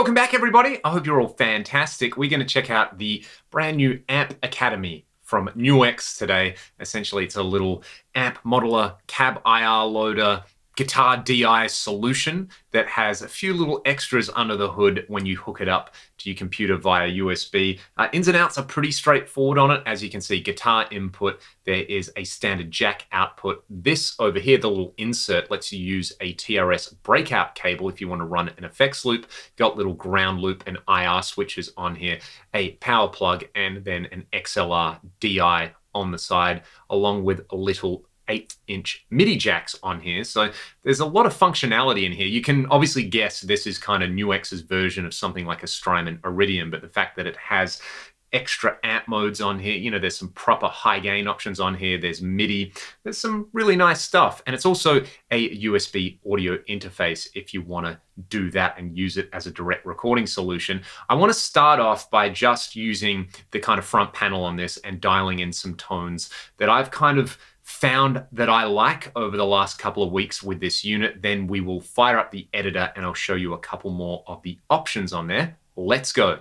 Welcome back, everybody. I hope you're all fantastic. We're going to check out the brand new Amp Academy from NUX today. Essentially, it's a little amp modeler, cab IR loader, guitar DI solution that has a few little extras under the hood when you hook it up to your computer via USB. Ins and outs are pretty straightforward on it. As you can see, guitar input, there is a standard jack output. This over here, the little insert, lets you use a TRS breakout cable if you want to run an effects loop. Got little ground loop and IR switches on here, a power plug, and then an XLR DI on the side, along with a little 8-inch MIDI jacks on here. So there's a lot of functionality in here. You can obviously guess this is kind of NUX's version of something like a Strymon Iridium, but the fact that it has extra amp modes on here, you know, there's some proper high gain options on here, there's MIDI, there's some really nice stuff. And it's also a USB audio interface if you want to do that and use it as a direct recording solution. I want to start off by just using the kind of front panel on this and dialing in some tones that I've kind of found that I like over the last couple of weeks with this unit. Then we will fire up the editor and I'll show you a couple more of the options on there. Let's go.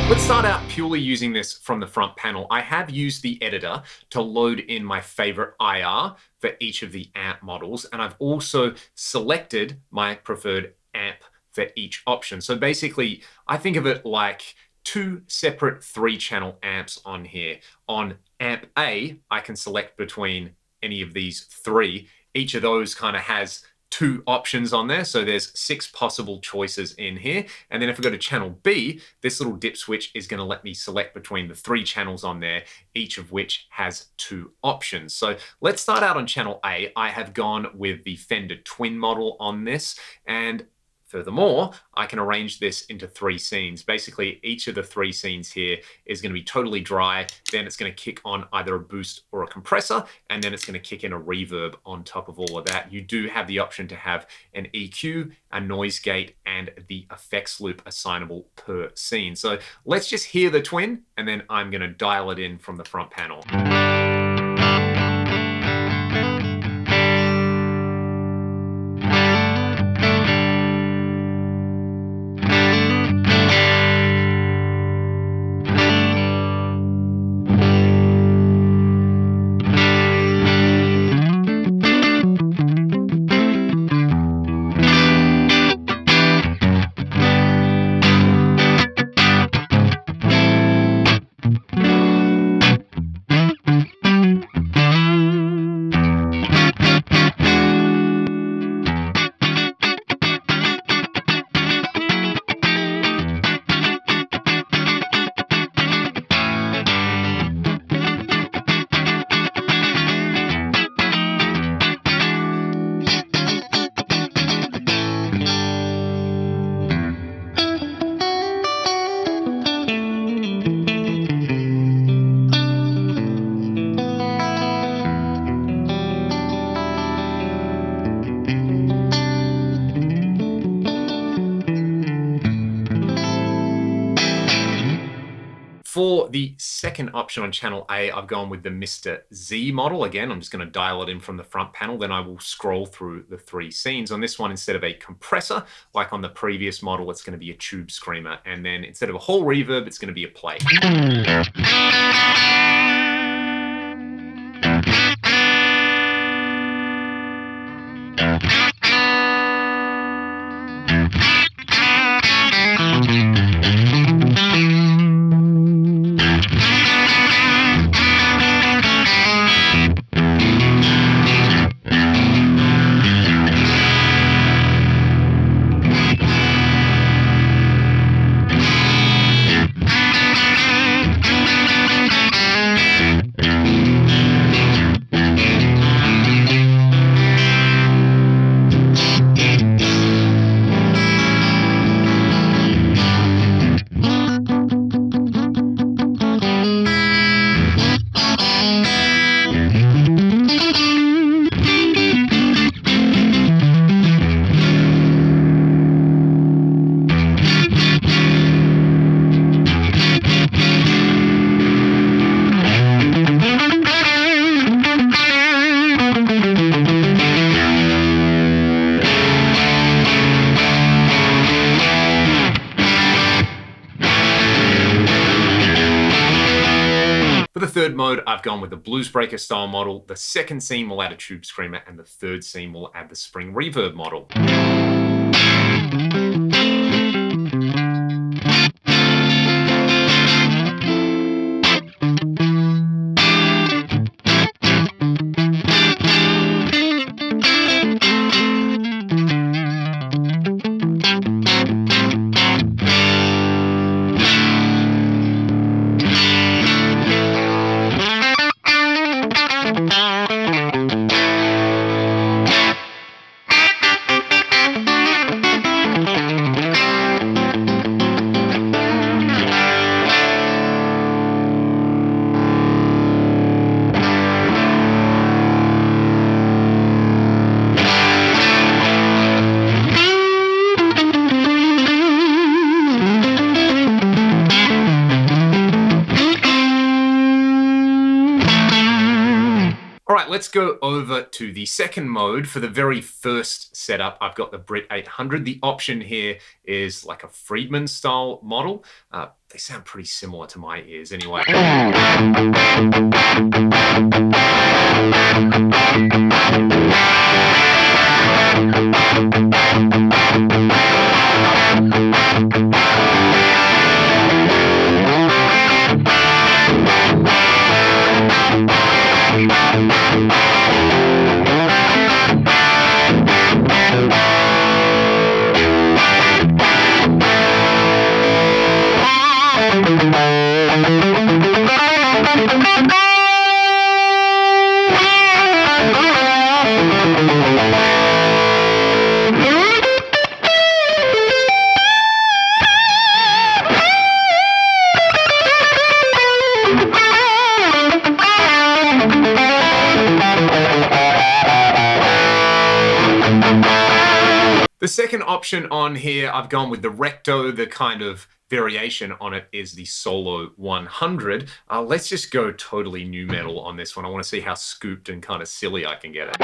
Let's start out purely using this from the front panel. I have used the editor to load in my favorite IR for each of the amp models, and I've also selected my preferred amp for each option. So basically, I think of it like two separate 3-channel amps on here. On amp A, I can select between any of these 3. Each of those kind of has 2 options on there, so there's 6 possible choices in here. And then if I go to channel B, this little dip switch is going to let me select between the 3 channels on there, each of which has 2 options. So let's start out on channel A. I have gone with the Fender Twin model on this, and furthermore, I can arrange this into 3 scenes. Basically, each of the 3 scenes here is going to be totally dry. Then it's going to kick on either a boost or a compressor, and then it's going to kick in a reverb on top of all of that. You do have the option to have an EQ, a noise gate, and the effects loop assignable per scene. So let's just hear the Twin, and then I'm going to dial it in from the front panel. For the second option on channel A, I've gone with the Mr. Z model. Again, I'm just going to dial it in from the front panel. Then I will scroll through the 3 scenes. On this one, instead of a compressor, like on the previous model, it's going to be a tube screamer. And then instead of a whole reverb, it's going to be a play. mode, I've gone with the Blues Breaker style model. The second scene will add a Tube Screamer, and the third scene will add the Spring Reverb model. All right, let's go over to the second mode. For the very first setup, I've got the Brit 800. The option here is like a Friedman style model. They sound pretty similar to my ears anyway. The second option on here, I've gone with the Recto. The kind of variation on it is the Solo 100. Let's just go totally nu metal on this one. I want to see how scooped and kind of silly I can get it.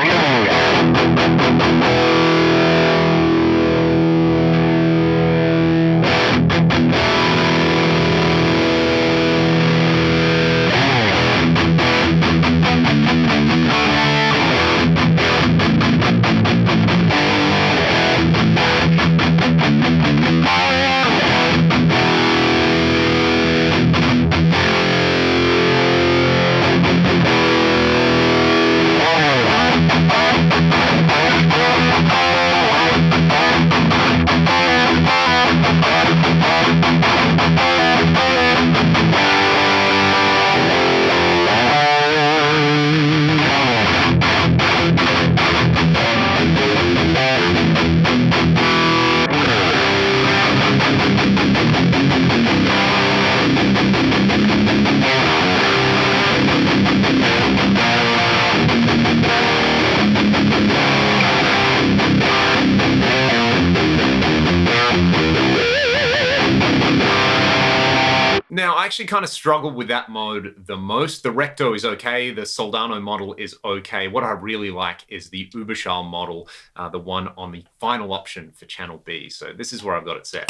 Now, I actually kind of struggled with that mode the most. The Recto is okay. The Soldano model is okay. What I really like is the Überschall model, the one on the final option for channel B. So this is where I've got it set.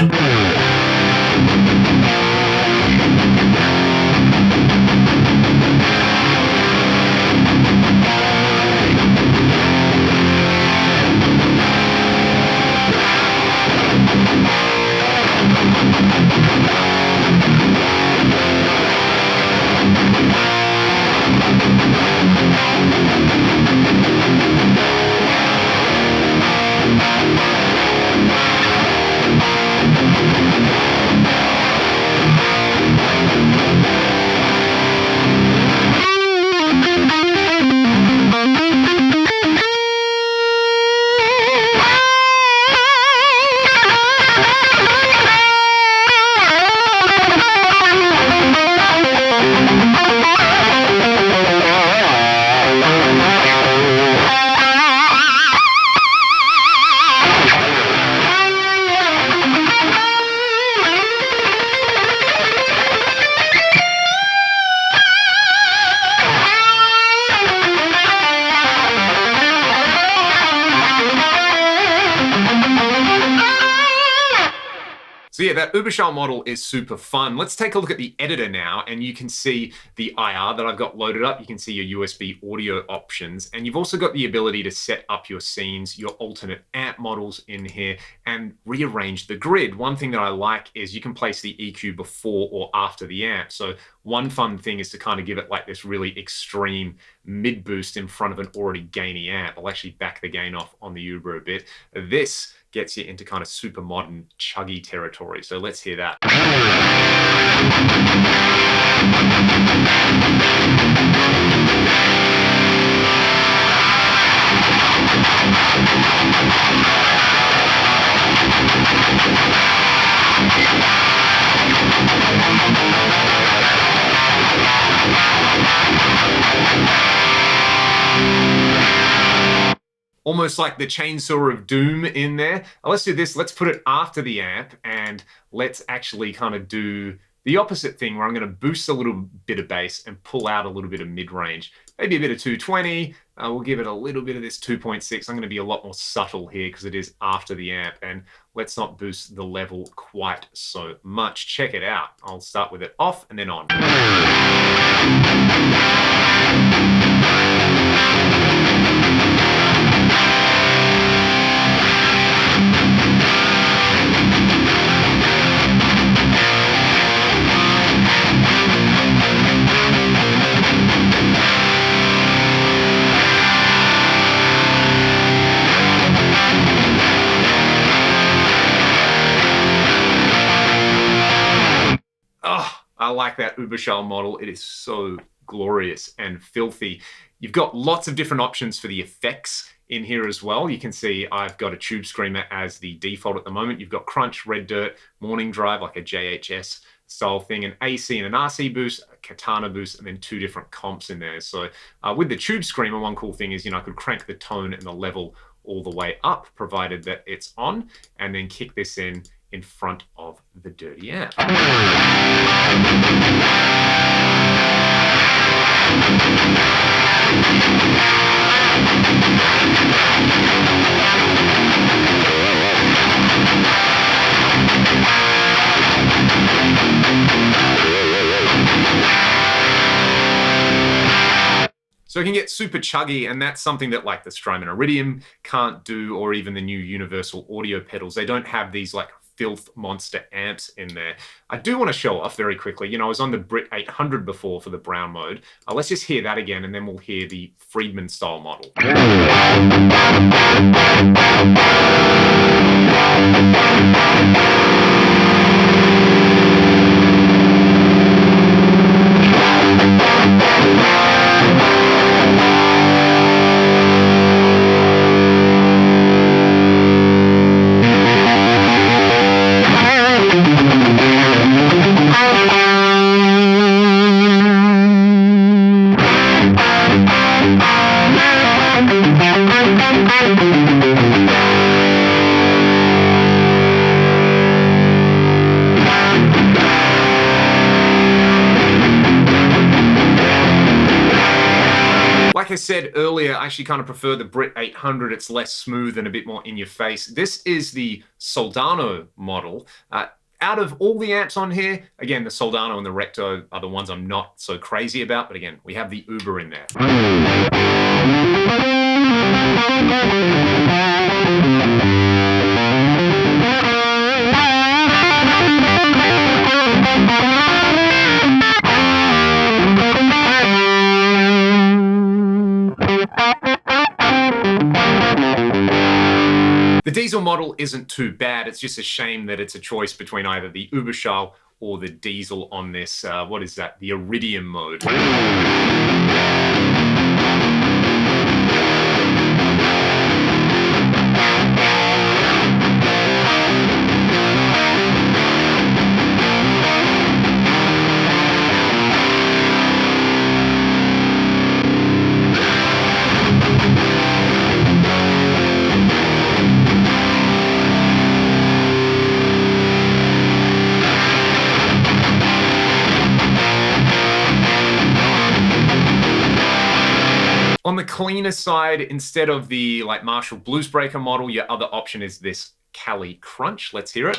So yeah, that Überschall model is super fun. Let's take a look at the editor now, and you can see the IR that I've got loaded up. You can see your USB audio options, and you've also got the ability to set up your scenes, your alternate amp models in here, and rearrange the grid. One thing that I like is you can place the EQ before or after the amp. So one fun thing is to kind of give it like this really extreme mid boost in front of an already gainy amp. I'll actually back the gain off on the Uber a bit. This gets you into kind of super modern chuggy territory. So let's hear that. Almost like the chainsaw of doom in there. Let's do this. Let's put it after the amp, and let's actually kind of do the opposite thing where I'm going to boost a little bit of bass and pull out a little bit of mid-range. Maybe a bit of 220. We'll give it a little bit of this 2.6. I'm going to be a lot more subtle here because it is after the amp, and let's not boost the level quite so much. Check it out. I'll start with it off and then on. I like that Überschall model. It is so glorious and filthy. You've got lots of different options for the effects in here as well. You can see I've got a tube screamer as the default at the moment. You've got crunch, red dirt, morning drive, like a JHS style thing, an AC and an RC boost, a katana boost, and then two different comps in there. So with the tube screamer, one cool thing is, I could crank the tone and the level all the way up, provided that it's on, and then kick this in front of the dirty amp. So it can get super chuggy, and that's something that like the Strymon Iridium can't do, or even the new Universal Audio pedals. They don't have these like filth monster amps in there. I do want to show off very quickly. I was on the Brit 800 before for the brown mode. Let's just hear that again, and then we'll hear the Friedman style model. Like I said earlier, I actually kind of prefer the Brit 800. It's less smooth and a bit more in your face. This is the Soldano model. Out of all the amps on here, again, the Soldano and the Recto are the ones I'm not so crazy about, but again, we have the Uber in there. The diesel model isn't too bad. It's just a shame that it's a choice between either the Überschall or the diesel on this, what is that? The Iridium mode. On the cleaner side, instead of the like Marshall Bluesbreaker model, your other option is this Cali Crunch. Let's hear it.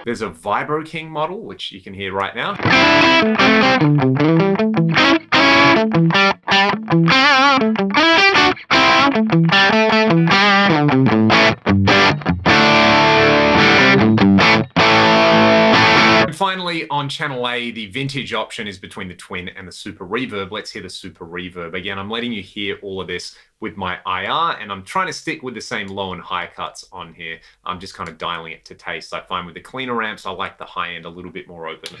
There's a Vibro King model, which you can hear right now. And finally, on channel A, the vintage option is between the twin and the super reverb. Let's hear the super reverb. Again, I'm letting you hear all of this with my IR, and I'm trying to stick with the same low and high cuts on here. I'm just kind of dialing it to taste. I find with the cleaner amps, I like the high end a little bit more open.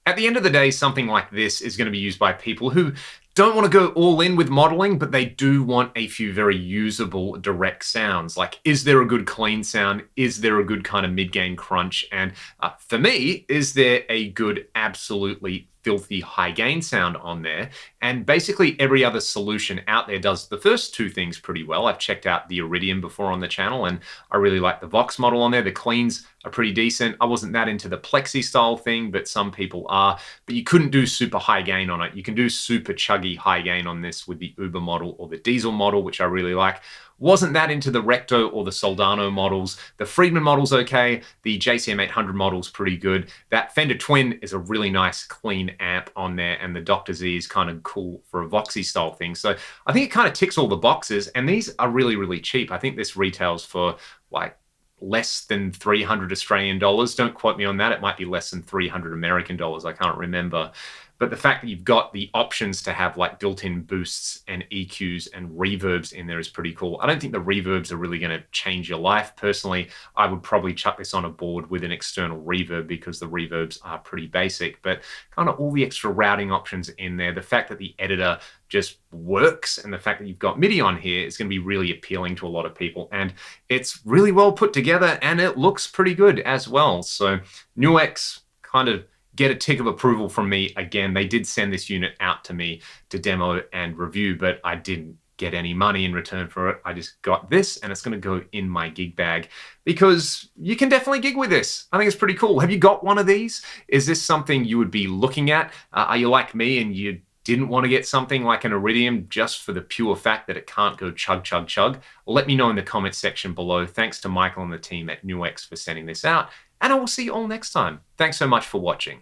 At the end of the day, something like this is going to be used by people who don't want to go all in with modeling, but they do want a few very usable direct sounds. Like, is there a good clean sound? Is there a good kind of mid-gain crunch? And for me, is there a good absolutely filthy high gain sound on there? And basically every other solution out there does the first two things pretty well. I've checked out the Iridium before on the channel, and I really like the Vox model on there. The cleans are pretty decent. I wasn't that into the Plexi style thing, but some people are. But you couldn't do super high gain on it. You can do super chuggy high gain on this with the Uber model or the Diesel model, which I really like. Wasn't that into the Recto or the Soldano models. The Friedman model's okay. The JCM 800 model's pretty good. That Fender Twin is a really nice clean amp on there, and the Dr. Z is kind of cool for a Voxy style thing. So I think it kind of ticks all the boxes, and these are really, really cheap. I think this retails for like less than 300 Australian dollars. Don't quote me on that. It might be less than 300 American dollars. I can't remember. But the fact that you've got the options to have like built-in boosts and EQs and reverbs in there is pretty cool. I don't think the reverbs are really going to change your life. Personally, I would probably chuck this on a board with an external reverb because the reverbs are pretty basic, but kind of all the extra routing options in there. The fact that the editor just works, and the fact that you've got MIDI on here is going to be really appealing to a lot of people. And it's really well put together, and it looks pretty good as well. So NUX kind of get a tick of approval from me. Again, they did send this unit out to me to demo and review, but I didn't get any money in return for it. I just got this, and it's going to go in my gig bag because you can definitely gig with this. I think it's pretty cool. Have you got one of these? Is this something you would be looking at? Are you like me and you didn't want to get something like an Iridium just for the pure fact that it can't go chug, chug, chug? Let me know in the comments section below. Thanks to Michael and the team at NUX for sending this out, and I will see you all next time. Thanks so much for watching.